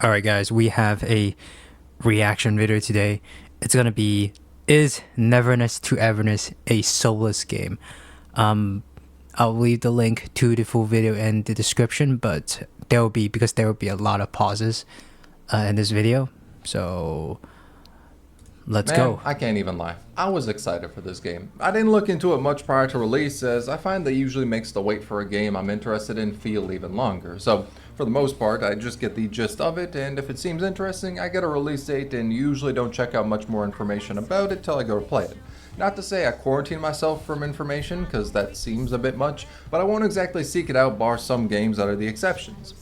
Alright guys, we have a reaction video today. It's gonna be, is Neverness to Everness a soulless game? I'll leave the link to the full video in the description, but there will be a lot of pauses in this video. So let's go. I can't even lie. I was excited for this game. I didn't look into it much prior to release, as I find that usually makes the wait for a game I'm interested in feel even longer. So for the most part, I just get the gist of it, and if it seems interesting, I get a release date and usually don't check out much more information about it till I go to play it. Not to say I quarantine myself from information, because that seems a bit much, but I won't exactly seek it out bar some games that are the exceptions.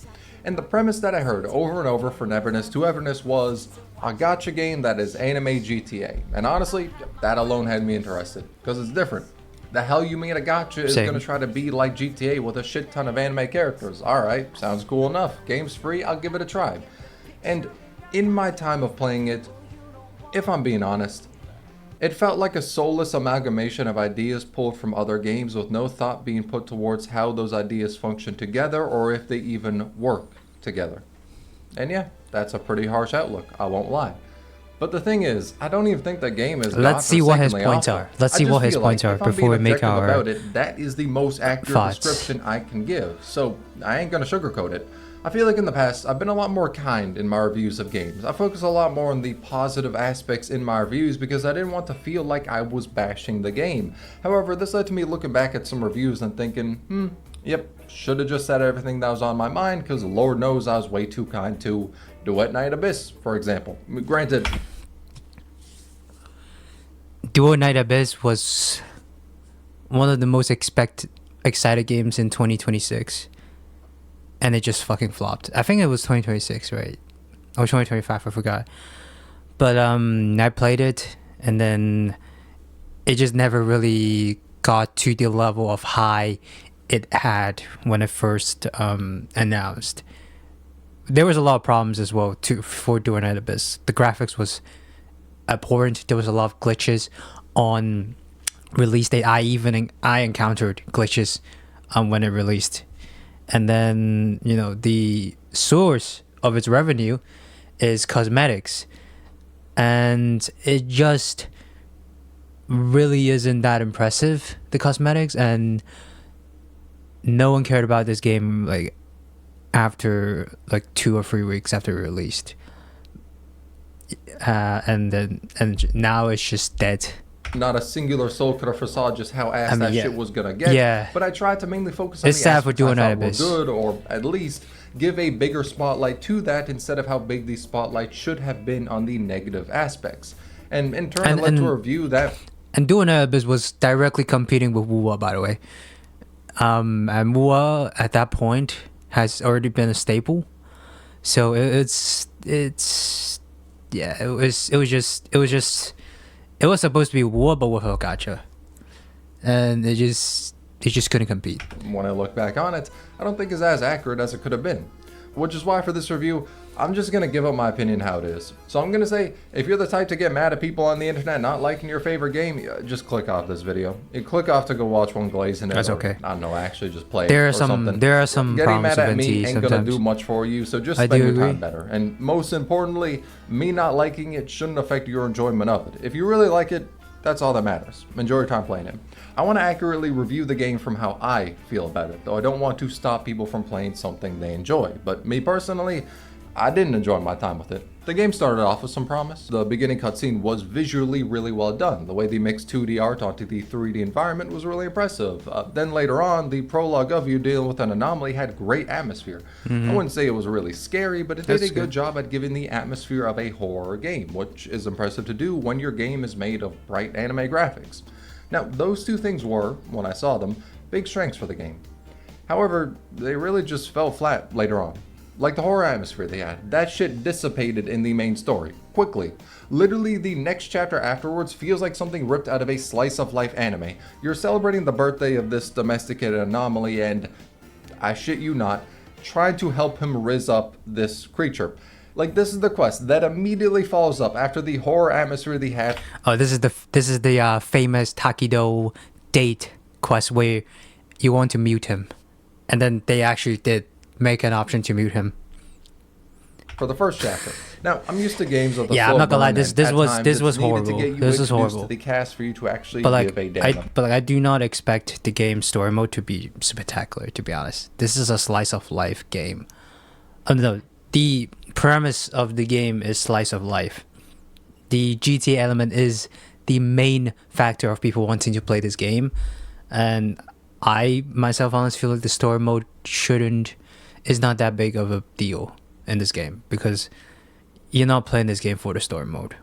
And the premise that I heard over and over for Neverness to Everness was a gacha game that is anime GTA. And honestly, that alone had me interested, because it's different. The hell you mean a gacha is going to try to be like GTA with a shit ton of anime characters? Alright, sounds cool enough. Game's free, I'll give it a try. And in my time of playing it, if I'm being honest, it felt like a soulless amalgamation of ideas pulled from other games with no thought being put towards how those ideas function together or if they even work together. And yeah, that's a pretty harsh outlook, I won't lie. But the thing is, I don't even think the game is Let's see what his points are. Let's see what his points are before we make our about it, that is the most accurate description I can give. So I ain't gonna sugarcoat it. I feel like in the past, I've been a lot more kind in my reviews of games. I focus a lot more on the positive aspects in my reviews because I didn't want to feel like I was bashing the game. However, this led to me looking back at some reviews and thinking, yep, should have just said everything that was on my mind because Lord knows I was way too kind to Duet Night Abyss, for example. Granted, Duet Night Abyss was one of the most excited games in 2026. And it just fucking flopped. I think it was 2026, right? Or 2025, I forgot. But I played it, and then it just never really got to the level of high it had when it first announced. There was a lot of problems as well for Duet Night Abyss. The graphics was abhorrent. There was a lot of glitches on release date. I encountered glitches when it released. And then, you know, the source of its revenue is cosmetics. And it just really isn't that impressive, the cosmetics. And no one cared about this game, like, after, like, 2 or 3 weeks after it released. And now it's just dead. Not a singular soul could have foresaw just how ass that shit was gonna get. Yeah. But I tried to mainly focus on it's the sad for aspects I thought were Abyss. good, or at least give a bigger spotlight to that instead of how big the spotlight should have been on the negative aspects. And in turn, it led to a review that... And Duet Night Abyss was directly competing with Wuwa, by the way. And Wuwa, at that point, has already been a staple. So it was supposed to be war, but with a gacha, and it just couldn't compete. When I look back on it, I don't think it's as accurate as it could have been. Which is why for this review, I'm just gonna give up my opinion how it is. So I'm gonna say, if you're the type to get mad at people on the internet not liking your favorite game, just click off this video. You click off to go watch one Glaze in it. That's okay. I don't know, actually just play there it are or some something. There are some Getting problems mad at with me NT ain't sometimes. gonna do much for you, so just spend your time better. And most importantly, me not liking it shouldn't affect your enjoyment of it. If you really like it, that's all that matters. Enjoy your time playing it. I want to accurately review the game from how I feel about it, though I don't want to stop people from playing something they enjoy. But me personally, I didn't enjoy my time with it. The game started off with some promise. The beginning cutscene was visually really well done. The way they mixed 2D art onto the 3D environment was really impressive. Then later on, the prologue of you dealing with an anomaly had great atmosphere. I wouldn't say it was really scary, but it did a good job at giving the atmosphere of a horror game, which is impressive to do when your game is made of bright anime graphics. Now, those two things were, when I saw them, big strengths for the game. However, they really just fell flat later on. Like the horror atmosphere they had, that shit dissipated in the main story, quickly. Literally, the next chapter afterwards feels like something ripped out of a slice of life anime. You're celebrating the birthday of this domesticated anomaly and, I shit you not, trying to help him rizz up this creature. Like, this is the quest that immediately follows up after the horror atmosphere they had. Oh, this is the famous Takido date quest where you want to mute him, and then they actually did make an option to mute him. for the first chapter. Now, I'm used to games of the yeah, slow I'm not gonna lie. burn, This and this at was times this it's was needed horrible. to get you This is introduced to horrible. the cast for you to actually But like give a damn. I do not expect the game story mode to be spectacular. To be honest, this is a slice of life game. No, the premise of the game is slice of life. The GTA element is the main factor of people wanting to play this game, and I myself honestly feel like the story mode is not that big of a deal in this game, because you're not playing this game for the story mode,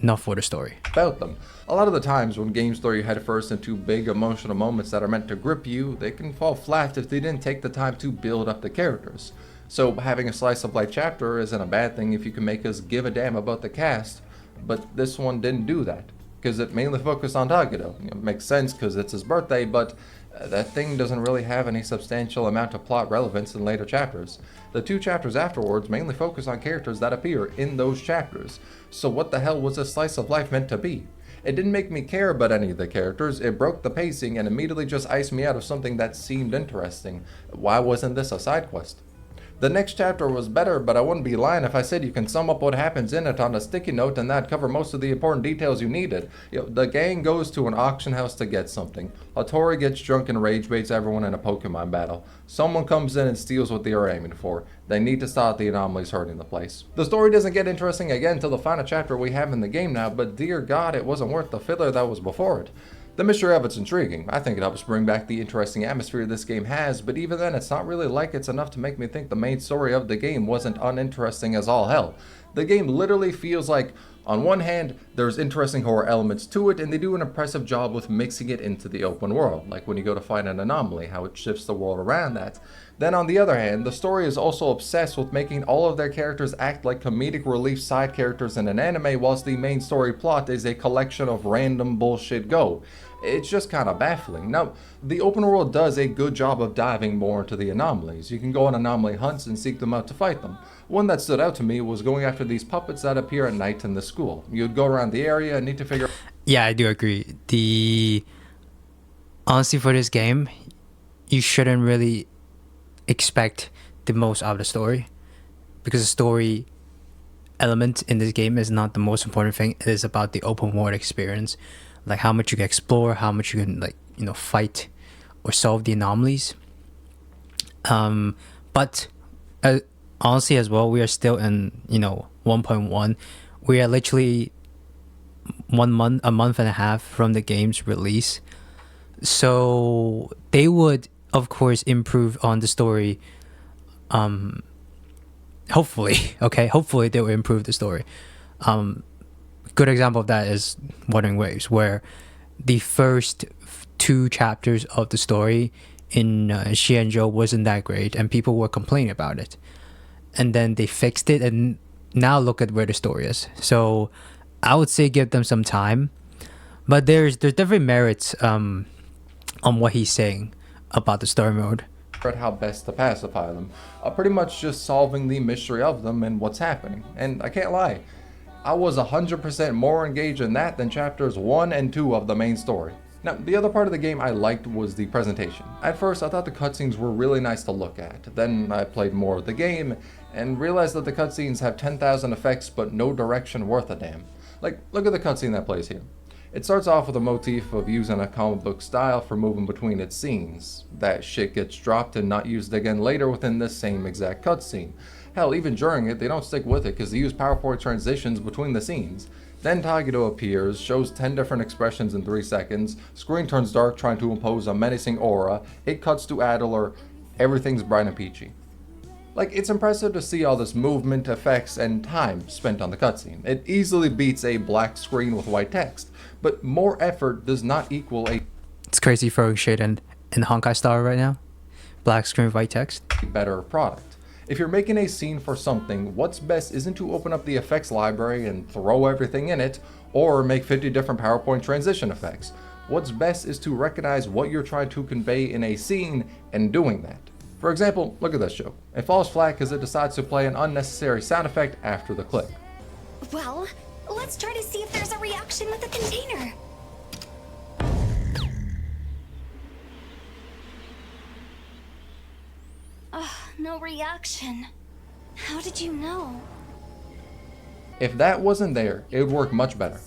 not for the story. About them. A lot of the times when games throw you headfirst into big emotional moments that are meant to grip you, they can fall flat if they didn't take the time to build up the characters. So having a slice of life chapter isn't a bad thing if you can make us give a damn about the cast, but this one didn't do that, because it mainly focused on Takedo. It makes sense because it's his birthday, but that thing doesn't really have any substantial amount of plot relevance in later chapters. The 2 chapters afterwards mainly focus on characters that appear in those chapters. So what the hell was a slice of life meant to be? It didn't make me care about any of the characters, it broke the pacing and immediately just iced me out of something that seemed interesting. Why wasn't this a side quest? The next chapter was better, but I wouldn't be lying if I said you can sum up what happens in it on a sticky note and that'd cover most of the important details you needed. The gang goes to an auction house to get something. Hattori gets drunk and rage baits everyone in a Pokemon battle. Someone comes in and steals what they are aiming for. They need to stop the anomalies hurting the place. The story doesn't get interesting again until the final chapter we have in the game now, but dear God, it wasn't worth the filler that was before it. The mystery of it's intriguing. I think it helps bring back the interesting atmosphere this game has, but even then it's not really like it's enough to make me think the main story of the game wasn't uninteresting as all hell. The game literally feels like, on one hand, there's interesting horror elements to it, and they do an impressive job with mixing it into the open world, like when you go to find an anomaly, how it shifts the world around that. Then on the other hand, the story is also obsessed with making all of their characters act like comedic relief side characters in an anime, whilst the main story plot is a collection of random bullshit go. It's just kind of baffling. Now, the open world does a good job of diving more into the anomalies. You can go on anomaly hunts and seek them out to fight them. One that stood out to me was going after these puppets that appear at night in the school. You'd go around the area and need to figure... Yeah, I do agree. Honestly, for this game, you shouldn't really expect the most out of the story, because the story element in this game is not the most important thing. It is about the open world experience, like how much you can explore, how much you can fight or solve the anomalies. But honestly as well, we are still in 1.1. We are literally a month and a half from the game's release, so they would of course improve on the story. Hopefully they will improve the story. Good example of that is Wuthering Waves, where the first 2 chapters of the story in Xianzhou wasn't that great, and people were complaining about it. And then they fixed it, and now look at where the story is. So I would say give them some time, but there's definitely merits on what he's saying about the story mode. How best to pacify them. Pretty much just solving the mystery of them and what's happening. And I can't lie, I was 100% more engaged in that than chapters 1 and 2 of the main story. Now, the other part of the game I liked was the presentation. At first, I thought the cutscenes were really nice to look at. Then I played more of the game and realized that the cutscenes have 10,000 effects but no direction worth a damn. Like, look at the cutscene that plays here. It starts off with a motif of using a comic book style for moving between its scenes. That shit gets dropped and not used again later within this same exact cutscene. Hell, even during it, they don't stick with it because they use PowerPoint transitions between the scenes. Then Takedo appears, shows 10 different expressions in 3 seconds, screen turns dark trying to impose a menacing aura, it cuts to Adler, everything's bright and peachy. Like, it's impressive to see all this movement, effects, and time spent on the cutscene. It easily beats a black screen with white text, but more effort does not equal a... It's crazy throwing shit in Honkai Star right now. Black screen, white text. Better product. If you're making a scene for something, what's best isn't to open up the effects library and throw everything in it, or make 50 different PowerPoint transition effects. What's best is to recognize what you're trying to convey in a scene and doing that. For example, look at this show. It falls flat because it decides to play an unnecessary sound effect after the click. Well, let's try to see if there's a reaction with the container. No reaction. How did you know? If that wasn't there, it would work much better.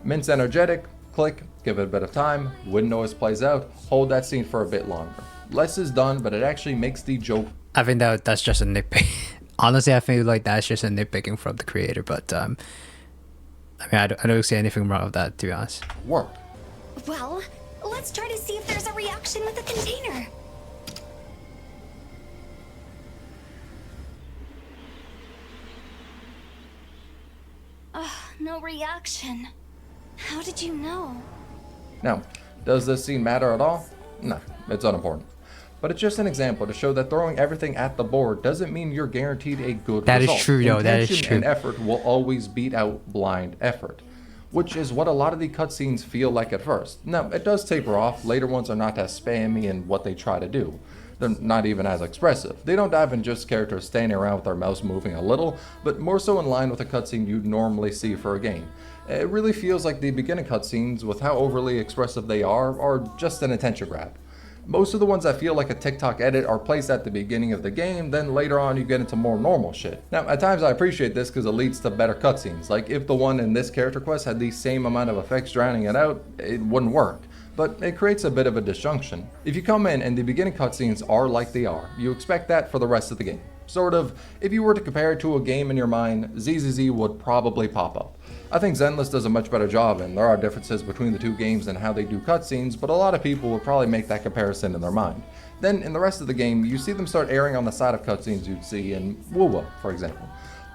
Mint's energetic, click, give it a bit of time, wind noise plays out, hold that scene for a bit longer. Less is done, but it actually makes the joke. I think that's just a nitpick. Honestly, I think like that's just a nitpicking from the creator, but I mean, I don't see anything wrong with that, to be honest. Work. Well, let's try to see if there's a reaction with the container. No reaction. How did you know? Now, does this scene matter at all? No, it's unimportant. But it's just an example to show that throwing everything at the board doesn't mean you're guaranteed a good result. That is true, though. That is true. And effort will always beat out blind effort, which is what a lot of the cutscenes feel like at first. Now, it does taper off. Later ones are not as spammy in what they try to do. They're not even as expressive. They don't dive in just characters standing around with their mouse moving a little, but more so in line with a cutscene you'd normally see for a game. It really feels like the beginning cutscenes, with how overly expressive they are just an attention grab. Most of the ones that feel like a TikTok edit are placed at the beginning of the game, then later on you get into more normal shit. Now, at times I appreciate this because it leads to better cutscenes. Like if the one in this character quest had the same amount of effects drowning it out, it wouldn't work. But it creates a bit of a disjunction. If you come in and the beginning cutscenes are like they are, you expect that for the rest of the game. Sort of, if you were to compare it to a game in your mind, ZZZ would probably pop up. I think Zenless does a much better job, and there are differences between the two games and how they do cutscenes, but a lot of people would probably make that comparison in their mind. Then, in the rest of the game, you see them start erring on the side of cutscenes you'd see in WoWa, for example.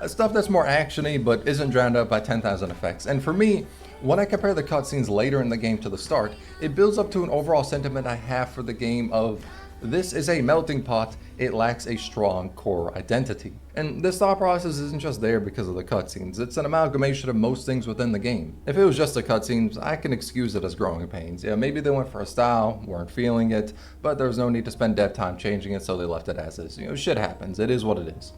Stuff that's more actiony, but isn't drowned out by 10,000 effects. And for me, when I compare the cutscenes later in the game to the start, it builds up to an overall sentiment I have for the game of, this is a melting pot, it lacks a strong core identity. And this thought process isn't just there because of the cutscenes, it's an amalgamation of most things within the game. If it was just the cutscenes, I can excuse it as growing pains. Yeah, maybe they went for a style, weren't feeling it, but there was no need to spend dev time changing it, so they left it as is. Shit happens, it is what it is.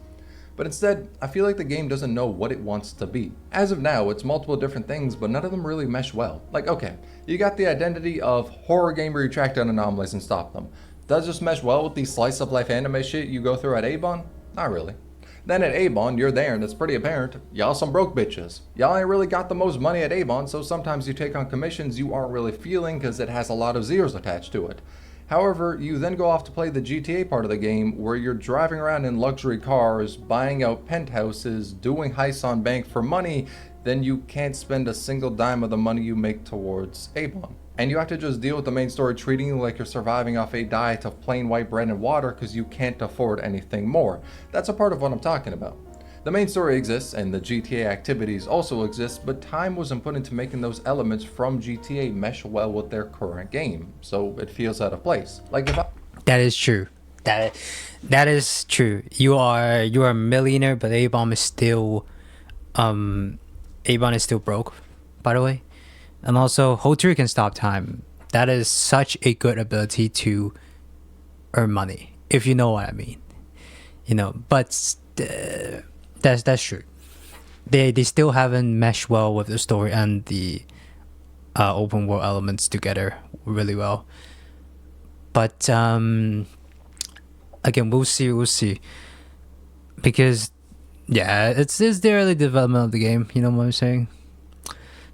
But instead, I feel like the game doesn't know what it wants to be. As of now, it's multiple different things, but none of them really mesh well. Like, okay, you got the identity of horror game where you track down anomalies and stop them. Does this mesh well with the slice of life anime shit you go through at Avon? Not really. Then at Avon, you're there and it's pretty apparent, y'all some broke bitches. Y'all ain't really got the most money at Avon, so sometimes you take on commissions you aren't really feeling because it has a lot of zeros attached to it. However, you then go off to play the GTA part of the game where you're driving around in luxury cars, buying out penthouses, doing heists on bank for money, then you can't spend a single dime of the money you make towards Avon. And you have to just deal with the main story treating you like you're surviving off a diet of plain white bread and water because you can't afford anything more. That's a part of what I'm talking about. The main story exists and the GTA activities also exist, but time wasn't put into making those elements from GTA mesh well with their current game, so it feels out of place. Like if I... That is true. That is true. You are a millionaire, but Avon is still broke, by the way. And also, Hold 3 can stop time. That is such a good ability to earn money, if you know what I mean. But that's true. They still haven't meshed well with the story and the open world elements together really well. But again, we'll see. Because yeah, it's the early development of the game. You know what I'm saying?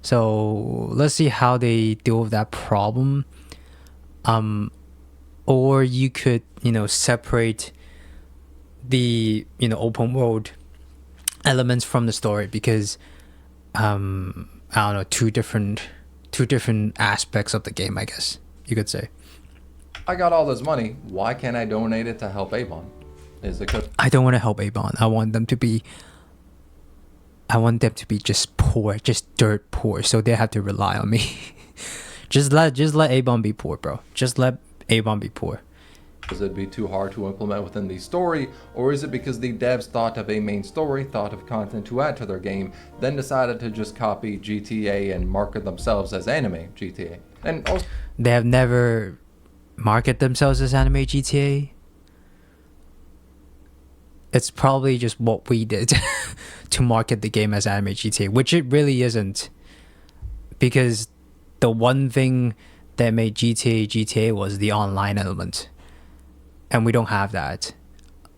So let's see how they deal with that problem. Or you could, separate the, open world elements from the story because, I don't know, two different aspects of the game, I guess you could say. I got all this money, why can't I donate it to help Avon? Is it good? I don't want to help Avon. I want them to be just poor, just dirt poor, so they have to rely on me. just let Avon be poor, bro. Just let Avon be poor. Does it be too hard to implement within the story, or is it because the devs thought of a main story, thought of content to add to their game, then decided to just copy GTA and market themselves as anime GTA? And also, they have never marketed themselves as anime GTA. It's probably just what we did to market the game as anime GTA, which it really isn't. Because the one thing that made GTA was the online element. And we don't have that.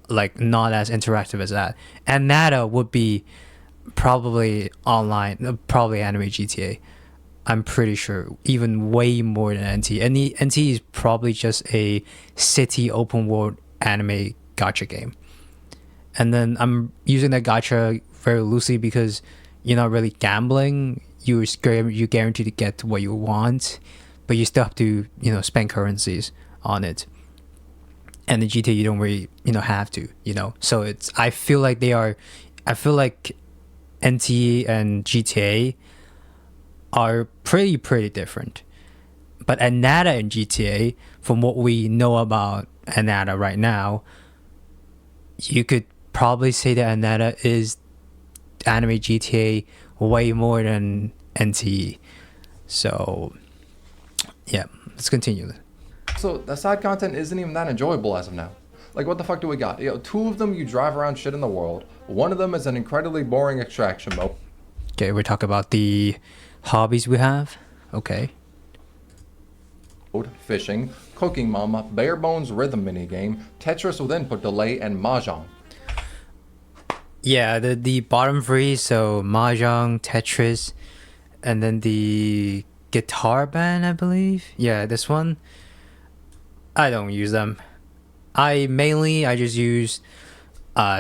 like not as interactive as that. And Nada would be probably online, probably anime GTA. I'm pretty sure even way more than NT. And the NT is probably just a city open world anime gacha game. And then I'm using that gacha very loosely because you're not really gambling. You're guaranteed to get what you want, but you still have to, spend currencies on it. And the GTA you don't really, have to, So I feel like NT and GTA are pretty different. But Anata and GTA, from what we know about Anata right now, you could probably say that Anata is anime GTA way more than NT. So, yeah, let's continue. So the side content isn't even that enjoyable as of now. Like, what the fuck do we got? Two of them you drive around shit in the world. One of them is an incredibly boring extraction mode. Okay, we're talking about the hobbies we have. Okay. Fishing, Cooking Mama, bare bones rhythm minigame, Tetris with input delay, and Mahjong. Yeah, the bottom three, so Mahjong, Tetris, and then the guitar band, I believe. Yeah, this one. I don't use them. I just use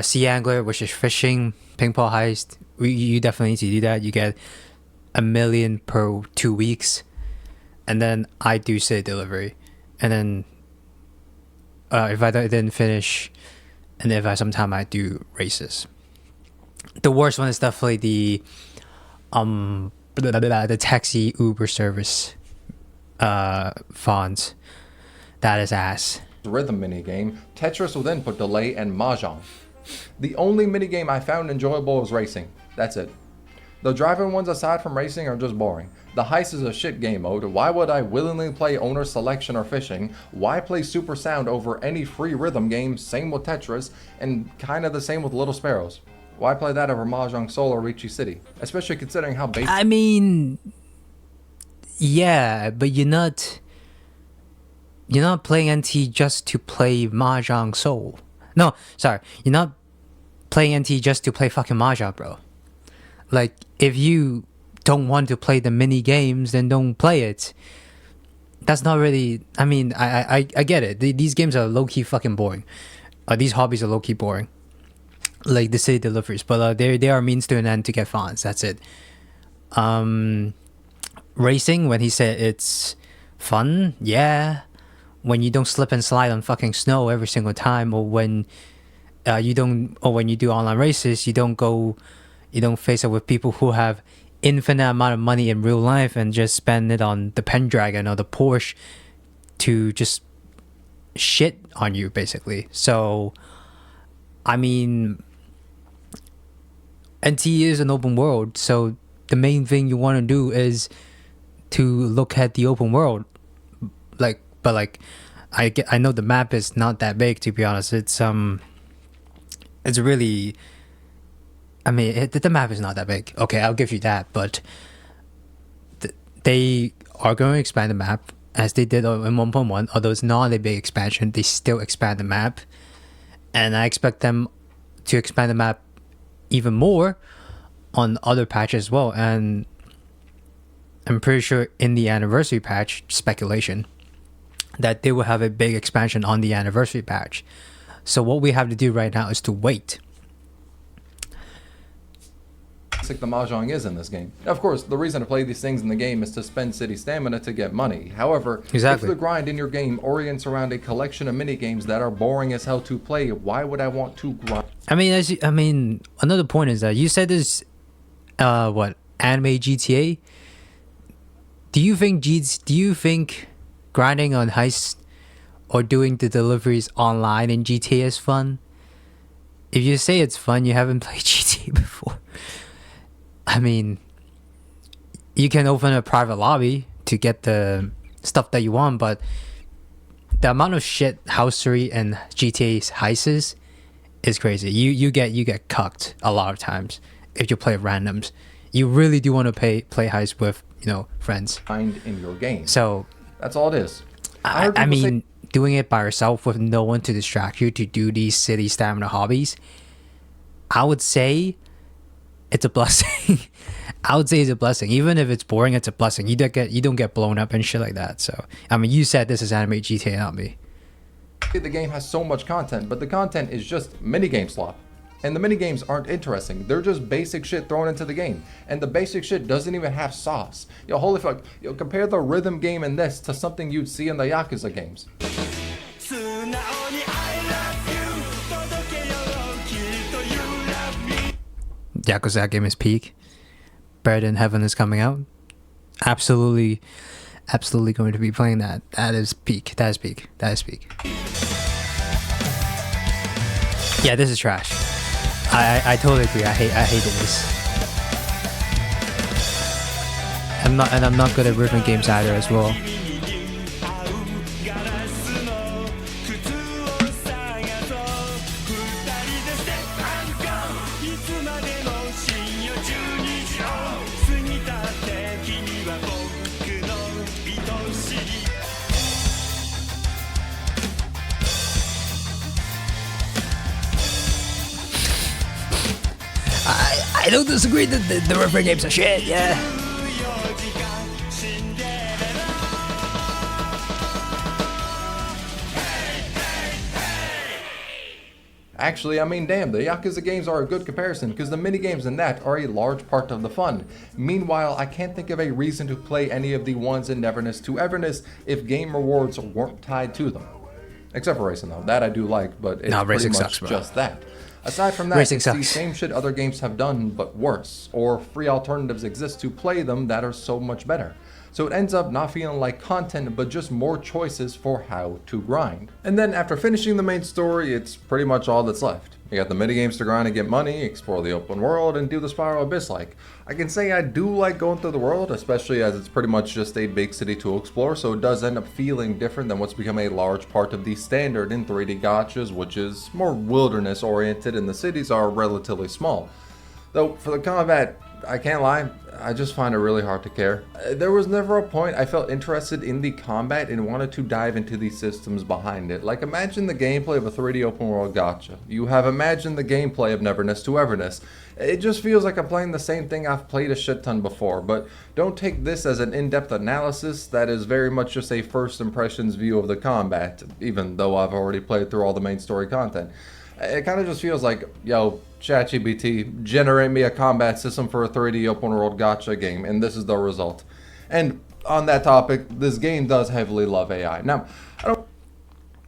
Sea Angler, which is fishing, Ping Pong Heist. You definitely need to do that. You get 1 million per 2 weeks. And then I do say delivery. And then if I didn't finish, and if I sometime I do races. The worst one is definitely the taxi Uber service fonts. That is ass. Rhythm minigame, Tetris with input delay, and Mahjong. The only minigame I found enjoyable was racing. That's it. The driving ones aside from racing are just boring. The heist is a shit game mode. Why would I willingly play owner selection or fishing? Why play super sound over any free rhythm game? Same with Tetris, and kinda the same with Little Sparrows. Why play that over Mahjong Soul or Ricci City? Especially considering how basic. I mean, yeah, but you're not playing NT just to play Mahjong Soul. No, sorry, you're not playing NT just to play fucking Mahjong, bro. Like, if you don't want to play the mini games, then don't play it. That's not really. I mean, I get it. These games are low key fucking boring. These hobbies are low key boring. Like the city deliveries, but they are means to an end to get fans. That's it. Racing, when he said it's fun, yeah. When you don't slip and slide on fucking snow every single time, or when you do online races, you don't face up with people who have infinite amount of money in real life and just spend it on the Pendragon or the Porsche to just shit on you, basically. So, I mean, NT is an open world, so the main thing you want to do is to look at the open world. But I know the map is not that big, to be honest. It's really, I mean, the map is not that big. Okay, I'll give you that, but they are going to expand the map as they did in 1.1. Although it's not a big expansion, they still expand the map, and I expect them to expand the map even more on other patches as well. And I'm pretty sure in the anniversary patch, speculation, that they will have a big expansion on the anniversary patch. So what we have to do right now is to wait. The Mahjong is in this game. Now, of course, the reason to play these things in the game is to spend city stamina to get money. However, exactly. If the grind in your game orients around a collection of minigames that are boring as hell to play, why would I want to grind? I mean, another point is that you said this, anime GTA? Do you think grinding on heists or doing the deliveries online in GTA is fun? If you say it's fun, you haven't played GTA before. I mean, you can open a private lobby to get the stuff that you want, but the amount of shit housery and GTA's heists is crazy. You get cucked a lot of times if you play randoms. You really do want to play heists with friends. Find in your game. So that's all it is. I mean, doing it by yourself with no one to distract you to do these silly stamina hobbies, I would say it's a blessing. I would say it's a blessing. Even if it's boring, it's a blessing. You don't get blown up and shit like that. So I mean, you said this is anime GTA, not me. The game has so much content, but the content is just minigame slop. And the minigames aren't interesting. They're just basic shit thrown into the game. And the basic shit doesn't even have sauce. Yo, holy fuck. Yo, compare the rhythm game in this to something you'd see in the Yakuza games. Yakuza game is peak. Better than Everness coming out. Absolutely going to be playing that. That is peak. That is peak. Yeah, this is trash. I totally agree. I hated this. I'm not good at rhythm games either as well. I don't disagree that the rhythm games are shit, yeah. Actually, I mean, damn, the Yakuza games are a good comparison because the minigames in that are a large part of the fun. Meanwhile, I can't think of a reason to play any of the ones in Neverness to Everness if game rewards weren't tied to them. Except for racing though, that I do like, but it's pretty much just that. Aside from that, it's the same shit other games have done, but worse, or free alternatives exist to play them that are so much better. So it ends up not feeling like content, but just more choices for how to grind. And then after finishing the main story, it's pretty much all that's left. You got the minigames to grind and get money, explore the open world, and do the Spiral Abyss like. I can say I do like going through the world, especially as it's pretty much just a big city to explore, so it does end up feeling different than what's become a large part of the standard in 3D gachas, which is more wilderness oriented and the cities are relatively small. Though for the combat, I can't lie, I just find it really hard to care. There was never a point I felt interested in the combat and wanted to dive into the systems behind it. Like, imagine the gameplay of a 3D open world gacha. You have imagined the gameplay of Neverness to Everness. It just feels like I'm playing the same thing I've played a shit ton before, but don't take this as an in-depth analysis. That is very much just a first impressions view of the combat, even though I've already played through all the main story content. It kind of just feels like, yo, ChatGPT, generate me a combat system for a 3D open world gacha game, and this is the result. And on that topic, this game does heavily love AI. Now, I don't...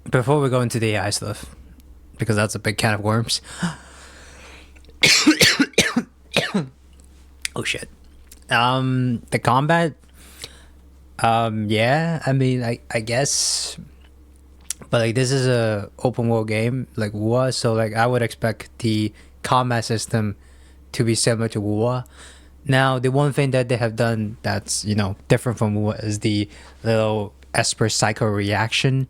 Before we go into the AI stuff, because that's a big can of worms. Oh shit. The combat, yeah, I mean, I guess, but like this is a open world game like WoA, so like I would expect the combat system to be similar to WoA. Now, the one thing that they have done that's, you know, different from WoA is the little Esper cycle reaction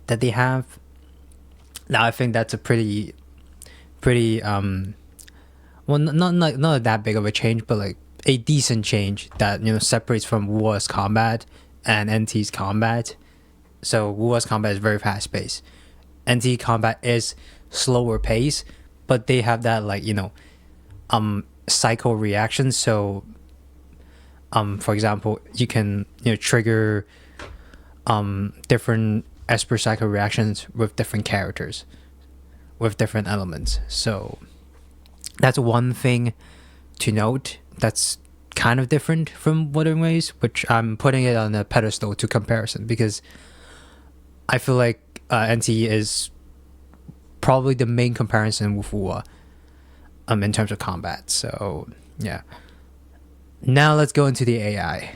that they have. Now, I think that's a pretty well, not that big of a change, but like a decent change that, you know, separates from WoA's combat and NT's combat. So WoA's combat is very fast paced. NT combat is slower pace, but they have that, like, you know, cycle reaction. So for example, you can, you know, trigger different Esper cycle reactions with different characters, with different elements. So that's one thing to note that's kind of different from Wuthering Waves, which I'm putting it on a pedestal to comparison because I feel like NT is probably the main comparison with WoA in terms of combat. So yeah. Now let's go into the AI.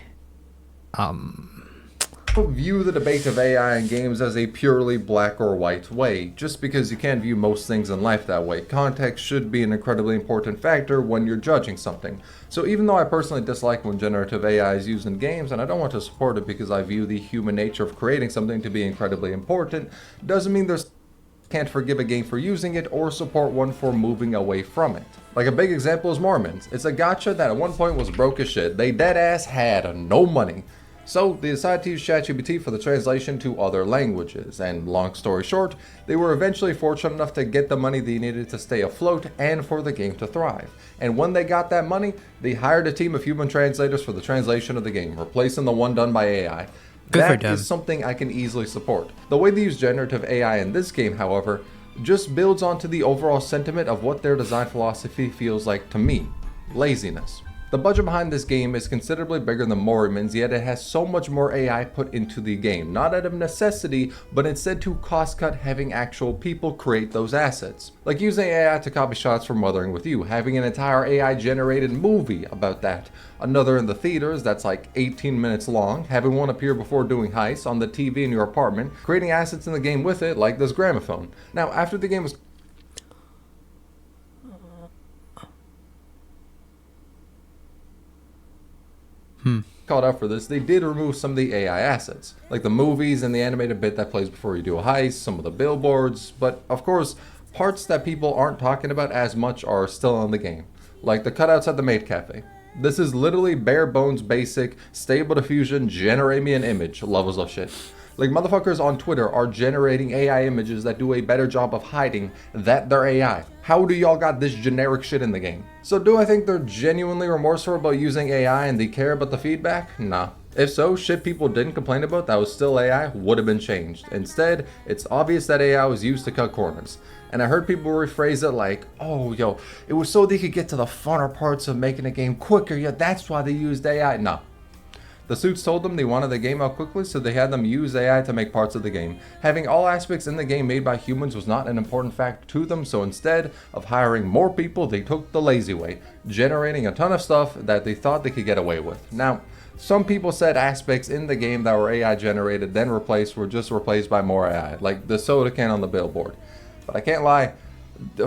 View the debate of AI in games as a purely black or white way. Just because you can't view most things in life that way, context should be an incredibly important factor when you're judging something. So even though I personally dislike when generative AI is used in games, and I don't want to support it because I view the human nature of creating something to be incredibly important, doesn't mean there's can't forgive a game for using it or support one for moving away from it. Like a big example is Mormons. It's a gacha that at one point was broke as shit. They dead ass had no money. So they decided to use ChatGPT for the translation to other languages, and long story short, they were eventually fortunate enough to get the money they needed to stay afloat and for the game to thrive. And when they got that money, they hired a team of human translators for the translation of the game, replacing the one done by AI. That is something I can easily support. The way they use generative AI in this game, however, just builds onto the overall sentiment of what their design philosophy feels like to me: laziness. The budget behind this game is considerably bigger than Morriman's, yet it has so much more AI put into the game, not out of necessity, but instead to cost cut having actual people create those assets. Like using AI to copy shots from Wuthering With You, having an entire AI generated movie about that, another in the theaters that's like 18 minutes long, having one appear before doing heists on the TV in your apartment, creating assets in the game with it like this gramophone. Now after the game was called out for this, they did remove some of the AI assets, like the movies and the animated bit that plays before you do a heist, some of the billboards, but of course, parts that people aren't talking about as much are still in the game, like the cutouts at the maid cafe. This is literally bare bones basic, stable diffusion, generate me an image levels of shit. Like motherfuckers on Twitter are generating AI images that do a better job of hiding that they're AI. How do y'all got this generic shit in the game? So do I think they're genuinely remorseful about using AI and they care about the feedback? Nah. If so, shit people didn't complain about that was still AI would have been changed. Instead, it's obvious that AI was used to cut corners. And I heard people rephrase it like, oh yo, it was so they could get to the funner parts of making a game quicker, yeah, that's why they used AI. Nah. The suits told them they wanted the game out quickly, so they had them use AI to make parts of the game. Having all aspects in the game made by humans was not an important factor to them, so instead of hiring more people, they took the lazy way, generating a ton of stuff that they thought they could get away with. Now, some people said aspects in the game that were AI generated then replaced were just replaced by more AI, like the soda can on the billboard. But I can't lie,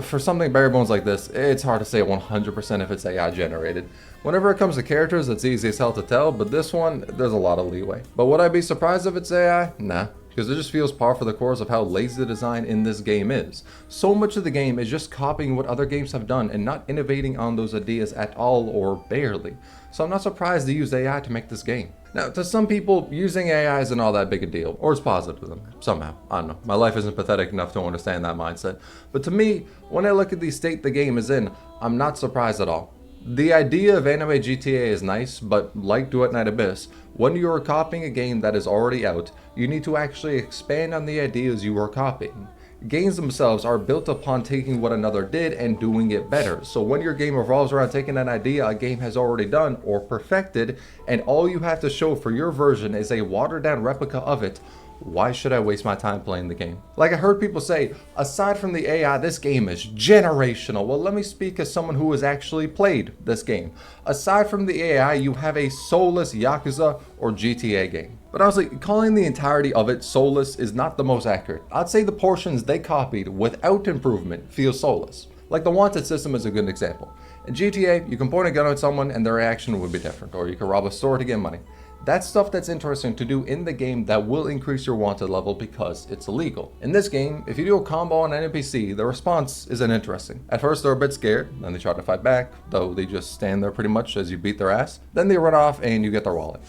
for something bare bones like this, it's hard to say 100% if it's AI generated. Whenever it comes to characters, it's easy as hell to tell, but this one, there's a lot of leeway. But would I be surprised if it's AI? Nah, because it just feels par for the course of how lazy the design in this game is. So much of the game is just copying what other games have done and not innovating on those ideas at all or barely. So I'm not surprised they used AI to make this game. Now, to some people, using AI isn't all that big a deal, or it's positive to them, somehow. I don't know, my life isn't pathetic enough to understand that mindset. But to me, when I look at the state the game is in, I'm not surprised at all. The idea of anime GTA is nice, but like Duet Night Abyss, when you are copying a game that is already out, you need to actually expand on the ideas you are copying. Games themselves are built upon taking what another did and doing it better. So when your game revolves around taking an idea a game has already done or perfected, and all you have to show for your version is a watered down replica of it, why should I waste my time playing the game? Like I heard people say, aside from the AI, this game is generational. Well, let me speak as someone who has actually played this game. Aside from the AI, you have a soulless Yakuza or GTA game. But honestly, calling the entirety of it soulless is not the most accurate. I'd say the portions they copied without improvement feel soulless. Like the wanted system is a good example. In GTA, you can point a gun at someone and their reaction would be different, or you can rob a store to get money. That's stuff that's interesting to do in the game that will increase your wanted level because it's illegal. In this game, if you do a combo on an NPC, the response isn't interesting. At first they're a bit scared, then they try to fight back, though they just stand there pretty much as you beat their ass. Then they run off and you get their wallet.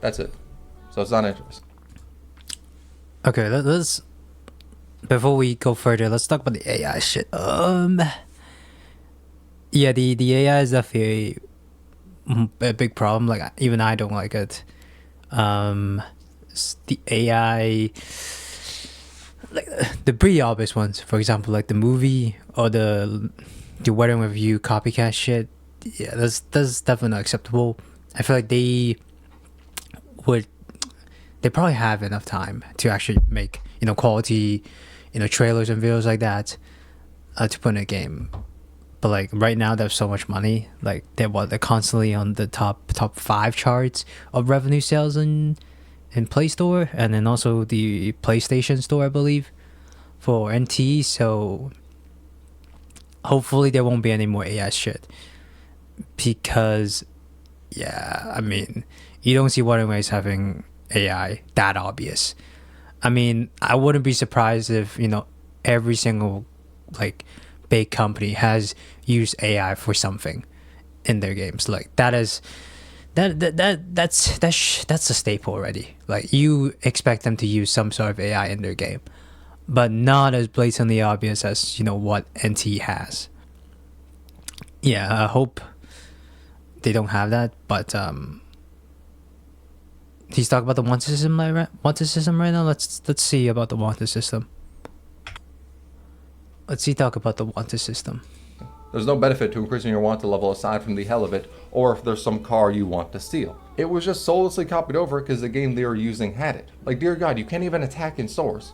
That's it. So it's not interesting. Okay, let's before we go further, let's talk about the AI shit. Yeah, the AI is definitely a big problem. Like even I don't like it. The AI, like the pretty obvious ones, for example, like the movie or the Wedding With You copycat shit. Yeah, that's definitely not acceptable. I feel like they probably have enough time to actually make quality trailers and videos like that to put in a game. But like right now, there's so much money. Like they're constantly on the top 5 charts of revenue sales in Play Store, and then also the PlayStation Store, I believe, for NT. So hopefully there won't be any more AI shit, because yeah, I mean, you don't see Wuthering Waves having AI that obvious. I mean, I wouldn't be surprised if every single like big company has used AI for something in their games. Like that is That's a staple already. Like, you expect them to use some sort of AI in their game, but not as blatantly obvious as, you know, what NT has. Yeah, I hope they don't have that. But he's talking about the wanted system, right now. Let's see about the wanted system. Talk about the wanted system. There's no benefit to increasing your wanted level aside from the hell of it, or if there's some car you want to steal. It was just soullessly copied over because the game they were using had it. Like, dear God, you can't even attack in stores.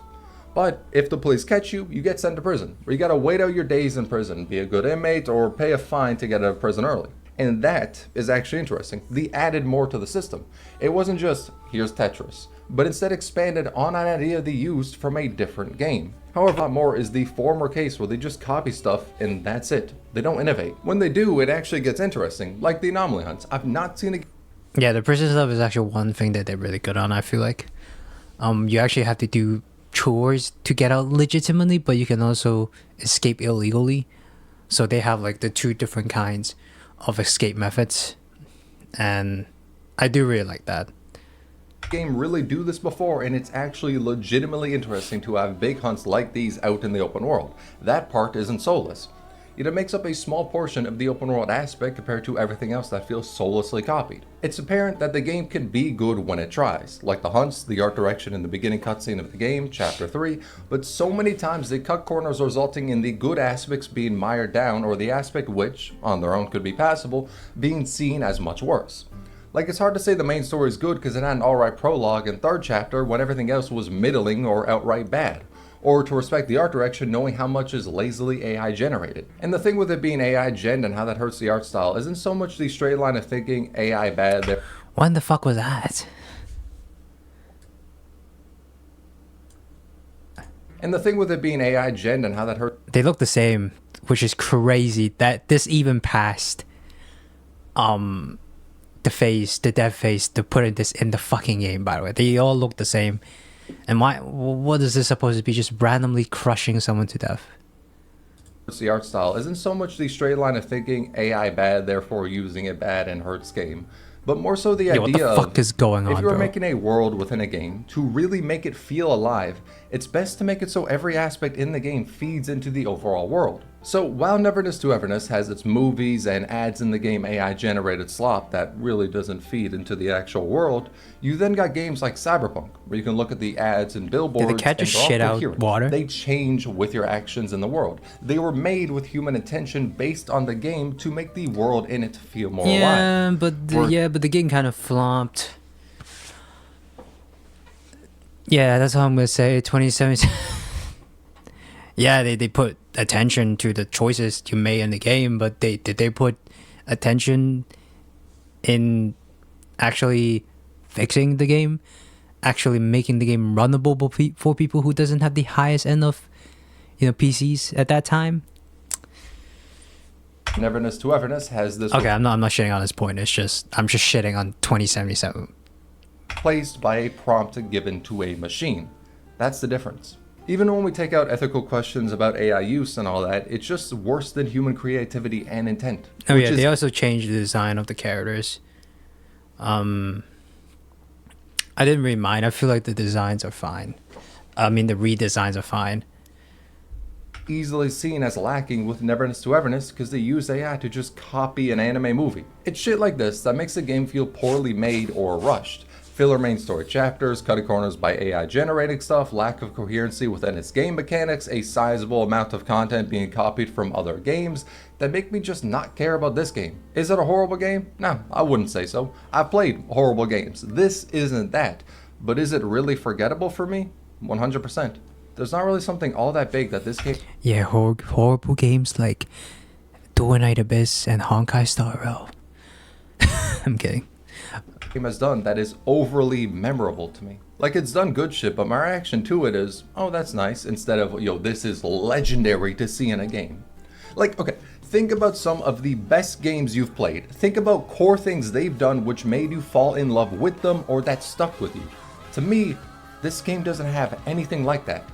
But if the police catch you, you get sent to prison, where you gotta wait out your days in prison, be a good inmate, or pay a fine to get out of prison early. And that is actually interesting. They added more to the system. It wasn't just, here's Tetris, but instead expanded on an idea they used from a different game. However, a lot more is the former case where they just copy stuff and that's it. They don't innovate. When they do, it actually gets interesting, like the anomaly hunts. I've not seen a... Yeah, the prison stuff is actually one thing that they're really good on, I feel like. You actually have to do chores to get out legitimately, but you can also escape illegally. So they have like the two different kinds of escape methods, and I do really like that. Game really do this before, and it's actually legitimately interesting to have big hunts like these out in the open world. That part isn't Soulless. Yet it makes up a small portion of the open world aspect compared to everything else that feels soullessly copied. It's apparent that the game can be good when it tries, like the hunts, the art direction in the beginning cutscene of the game, chapter 3, but so many times they cut corners resulting in the good aspects being mired down, or the aspect which, on their own could be passable, being seen as much worse. Like, it's hard to say the main story is good because it had an alright prologue and third chapter when everything else was middling or outright bad. Or to respect the art direction knowing how much is lazily AI generated. And the thing with it being AI gen and how that hurts the art style isn't so much the straight line of thinking AI bad there. When the fuck was that? And the thing with it being AI gen and how that hurt... They look the same, which is crazy that this even passed the dev phase to put this in the fucking game, by the way. They all look the same. And what is this supposed to be? Just randomly crushing someone to death? The art style isn't so much the straight line of thinking AI bad, therefore using it bad and hurts game, but more so the idea what the fuck is going on, if you're bro? making a world within a game, to really make it feel alive, it's best to make it so every aspect in the game feeds into the overall world. So while Neverness to Everness has its movies and ads in the game AI generated slop that really doesn't feed into the actual world, you then got games like Cyberpunk, where you can look at the ads and billboards. Did the cat just shit out water? They change with your actions in the world. They were made with human intention based on the game to make the world in it feel more alive. But the game kind of flopped. Yeah, that's all I'm gonna say. 2017. Yeah, they put attention to the choices you made in the game, but did they put attention in actually fixing the game, actually making the game runnable for people who doesn't have the highest end of, PCs at that time? Neverness to Everness has this. Okay, I'm not shitting on this point. I'm just shitting on 2077. Placed by a prompt given to a machine. That's the difference. Even when we take out ethical questions about AI use and all that, it's just worse than human creativity and intent. Oh yeah, they also changed the design of the characters. I didn't really mind. I feel like the designs are fine. I mean, the redesigns are fine. Easily seen as lacking with Neverness to Everness because they use AI to just copy an anime movie. It's shit like this that makes the game feel poorly made or rushed. Filler main story chapters, cutting corners by AI generating stuff, lack of coherency within its game mechanics, a sizable amount of content being copied from other games that make me just not care about this game. Is it a horrible game? No, I wouldn't say so. I've played horrible games. This isn't that. But is it really forgettable for me? 100%. There's not really something all that big that this game... Yeah, horrible games like Do Night Abyss and Honkai Star Rail. I'm kidding. Game has done that is overly memorable to me. Like, it's done good shit, but my reaction to it is, oh, that's nice, instead of, yo, this is legendary to see in a game. Like, okay, think about some of the best games you've played. Think about core things they've done which made you fall in love with them or that stuck with you. To me, this game doesn't have anything like that.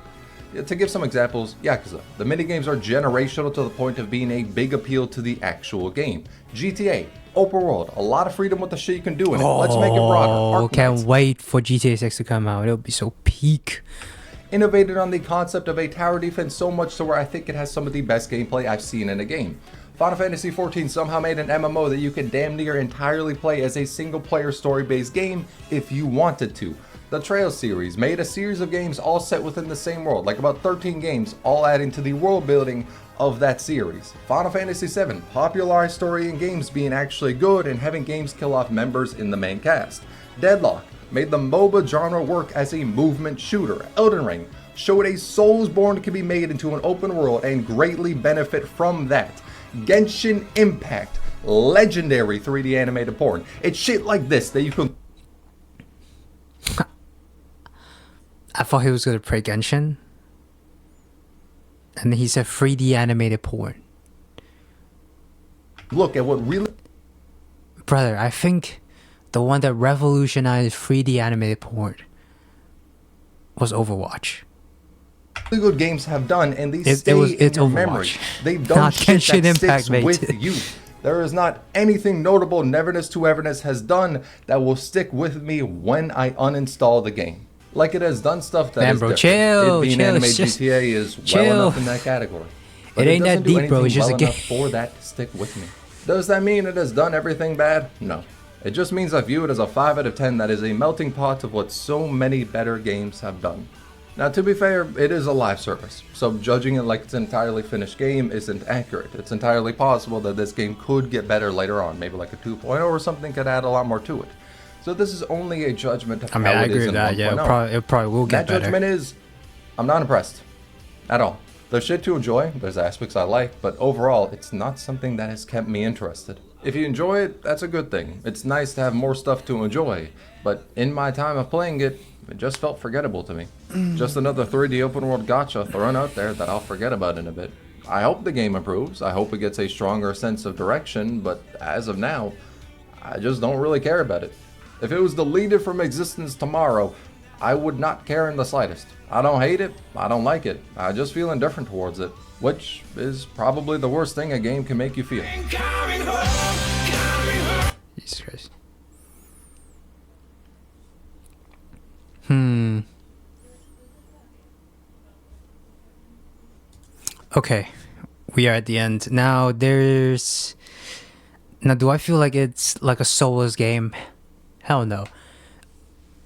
To give some examples, Yakuza. The minigames are generational to the point of being a big appeal to the actual game. GTA. Open world, a lot of freedom with the shit you can do in it. Let's make it broader. Oh, can't wait for GTA 6 to come out. It'll be so peak. Innovated on the concept of a tower defense so much to where I think it has some of the best gameplay I've seen in a game. Final Fantasy XIV somehow made an MMO that you can damn near entirely play as a single player story-based game if you wanted to. The Trail series made a series of games all set within the same world, like about 13 games, all adding to the world building of that series. Final Fantasy VII popularized story in games being actually good and having games kill off members in the main cast. Deadlock made the MOBA genre work as a movement shooter. Elden Ring showed a Soulsborne can be made into an open world and greatly benefit from that. Genshin Impact, legendary 3D animated porn. It's shit like this that you can... I thought he was gonna play Genshin. And he said 3D animated porn. Look at what really... Brother, I think the one that revolutionized 3D animated porn was Overwatch. really good games have done, and these stay in your memory. They've done Not shit Genshin that Impact, sticks mate. with you. There is not anything notable Neverness to Everness has done that will stick with me when I uninstall the game. Like it has done stuff that Man, is bro, different. chill, It being chill, anime it's just- GTA is chill. well enough in that category. But It ain't doesn't that do deep, bro. It's anything just a well game. enough for that to stick with me. Does that mean it has done everything bad? No. It just means I view it as a 5 out of 10 that is a melting pot of what so many better games have done. Now, to be fair, it is a live service, so judging it like it's an entirely finished game isn't accurate. It's entirely possible that this game could get better later on, maybe like a 2.0 or something could add a lot more to it. So this is only a judgment of I mean, how I it agree is with in that. 1.0. Yeah, it probably will get That better. judgment is, I'm not impressed at all. There's shit to enjoy, there's aspects I like, but overall, it's not something that has kept me interested. If you enjoy it, that's a good thing. It's nice to have more stuff to enjoy, but in my time of playing it, it just felt forgettable to me. Just another 3D open world gacha thrown out there that I'll forget about in a bit. I hope the game improves, I hope it gets a stronger sense of direction, but as of now, I just don't really care about it. If it was deleted from existence tomorrow, I would not care in the slightest. I don't hate it, I don't like it, I just feel indifferent towards it, which is probably the worst thing a game can make you feel. Jesus Christ. Okay, we are at the end. Now do I feel like it's like a Soulless game? Hell no.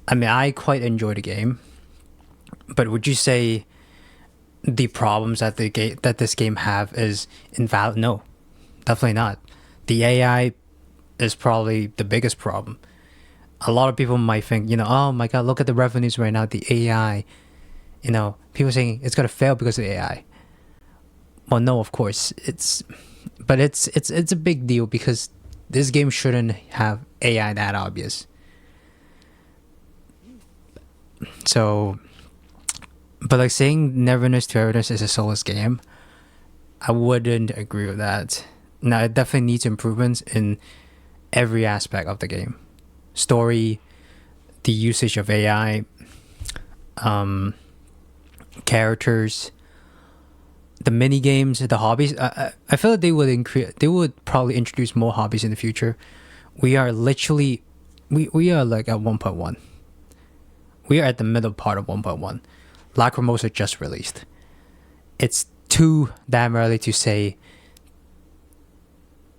I mean, I quite enjoy the game, but would you say the problems that that this game have is invalid? No, definitely not. The AI is probably the biggest problem. A lot of people might think, oh my god, look at the revenues right now, the AI. People saying it's gonna fail because of the AI. Well, no, of course it's a big deal because this game shouldn't have AI that obvious. So, but like saying Neverness to Everness is a Soulless game, I wouldn't agree with that. Now, it definitely needs improvements in every aspect of the game. Story, the usage of AI, characters, the mini games, the hobbies. I feel like they would probably introduce more hobbies in the future. We are literally, we are like at 1.1. We are at the middle part of 1.1. Lacrimosa just released. It's too damn early to say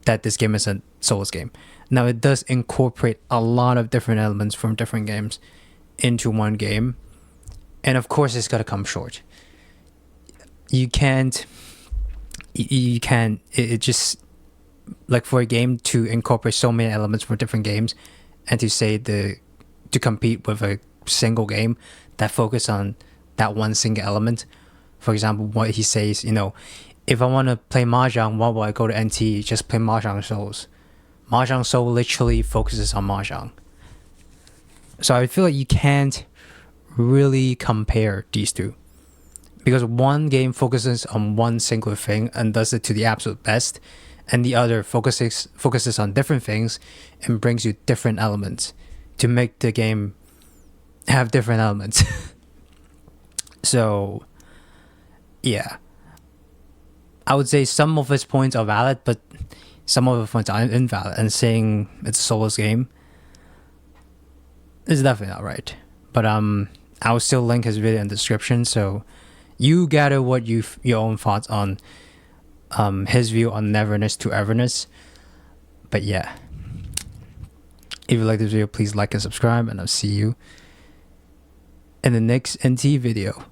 that this game is a Souls game. Now, it does incorporate a lot of different elements from different games into one game. And of course, it's got to come short. It just, like for a game to incorporate so many elements from different games and to say to compete with a single game that focus on that one single element. For example, what he says, if I want to play Mahjong, why would I go to NT? Just play Mahjong Souls. Mahjong Soul literally focuses on Mahjong. So I feel like you can't really compare these two. Because one game focuses on one single thing and does it to the absolute best, and the other focuses on different things and brings you different elements to make the game have different elements. So, yeah. I would say some of his points are valid, but some of the points are invalid, and saying it's a soulless game is definitely not right. But I'll still link his video in the description, so you gather what your own thoughts on his view on Neverness to Everness. But yeah, if you like this video, please like and subscribe, and I'll see you in the next NT video.